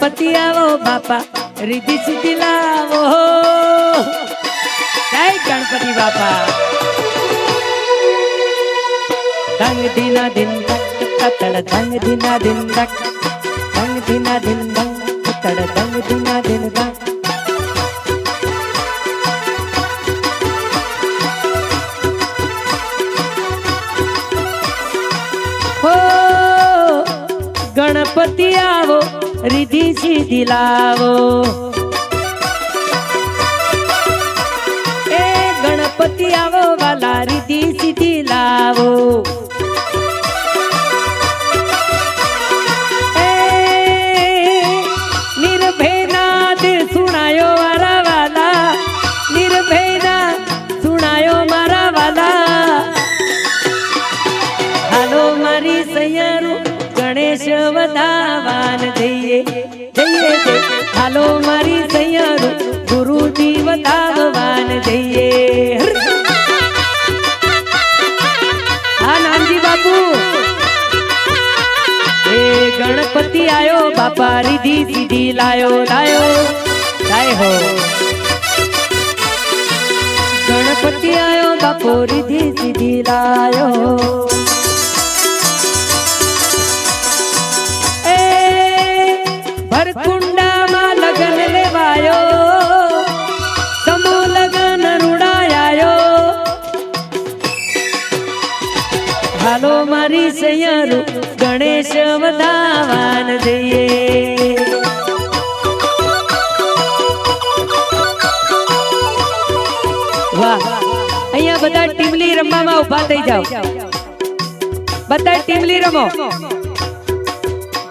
गणपति आवो बापा रिद्धि सिद्धि लावो। जय गणपति बापा। दंग दिना दिन तक तड़ दंग दिना दिन तक दंग दिना दिन दंग तड़ दंग दिना दिन दंग। गणपति आवो रिद्धि सिद्धि लावो। ए गणपति आवो वाला रिद्धि सिद्धि लावो। ए निर्भयनाद सुनायो मारा वाला, निर्भयनाद सुनायो मारा वाला। हालो मारी सैयारू गणेश वधावान जइए जइए जय। हालो मारी सैयारू गुरुजी वधावान जइए। हाँ नानजी बापू। ए गणपति आयो बापा रिद्धि सिद्धि लायो लायो लाए हो। गणपति आयो बापो रिद्धि सिद्धि लायो। भरकुंडा में लगन लेवायो, समूह लगन रुड़ायो। हालो मारी सैयारू गणेश वधावान जइए। वाह अहिया बधा टीमली रमवा उभा थई जाओ। बधा टीमली रमो।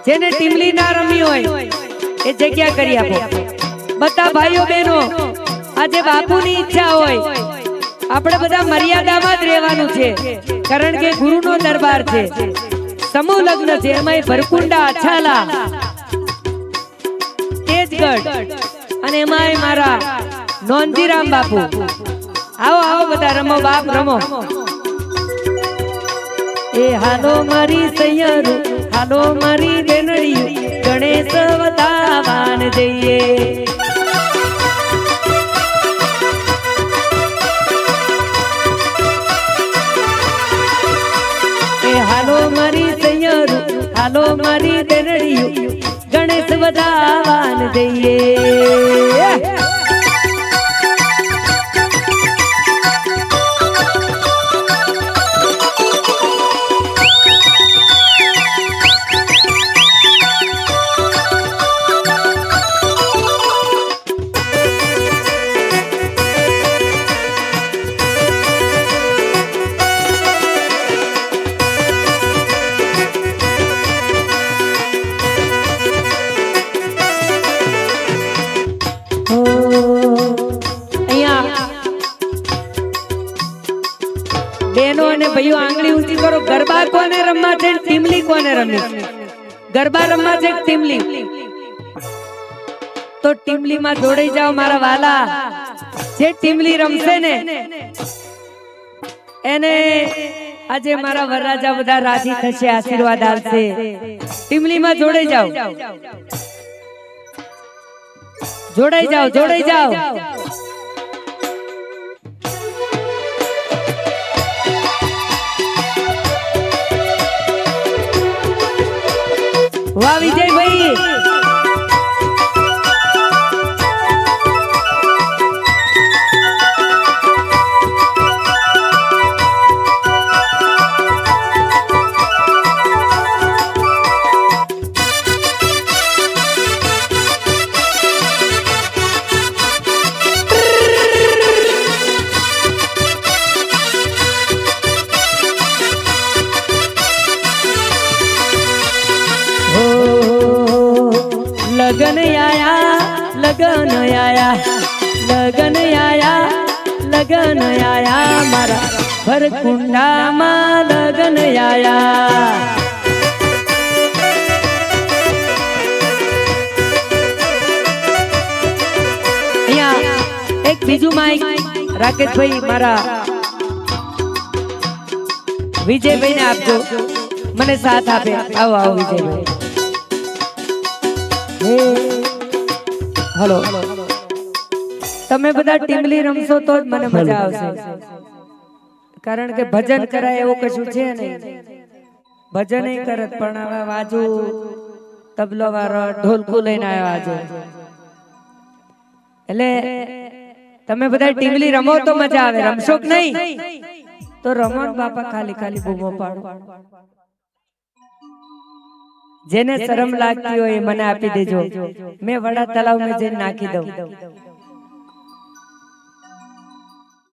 जेने टीमली ना रमी होय ए जग्या करी आपो। बता भाईओ बहनो आजे बापूनी इच्छा होय આપણે બધા મર્યાદામાં જ રહેવાનું છે, કારણ કે ગુરુનો દરબાર છે, સમૂહ લગ્ન છે, એમાંય ભરકુંડા અછાલા તેજગઢ અને એમાંય મારા નોંધીરામ બાપુ। આવો આવો બધા રમો બાપ રમો। ए हालो मारी सैयारू हालो मारी बेनड़ी गणेश वधावान जइए। ए हालो मारी सैयारू हालो मारी बेनड़ी गणेश वधावान जइए। बहनों ने भाइयों आंगली ऊंची करो। गरबा कोने रमवा छे, टीमली कोने रमी? गरबा रमवा छे टीमली? तो टीमली में जोड़ी जाओ मारा वाला। जे टीमली रमसे ने एने आजे मारा वरराजा बधा राजी थशे, आशीर्वाद आपशे। टीमली में जोड़ी जाओ, जोड़ाई जाओ, जोड़ाई जाओ। वाह विजय भाई। लगन आया लगन आया लगन आया लगन आया मारा भरकुंडा में लगन आया। एक बीजू माइक राकेश भाई मारा विजय भाई ने आपको मने साथ आपे। आओ आओ विजय भाई। હલો તમે બધા ટીમલી રમશો તો જ મને મજા આવશે કારણ કે ભજન કરાય એવું કશું છે નહીં ભજન એ કરત પણ હવે વાજુ તબલો વાળો ઢોલકું લઈને આવ્યો આજે એટલે તમે બધા ટીમલી રમો તો મજા આવે રમશો કે નહીં તો રમો બાપા ખાલી ખાલી બૂમો પાડો જેને શરમ લાગતી હોય મને આપી દેજો મેં વડા તલાવ મેં જઈને નાખી દઉં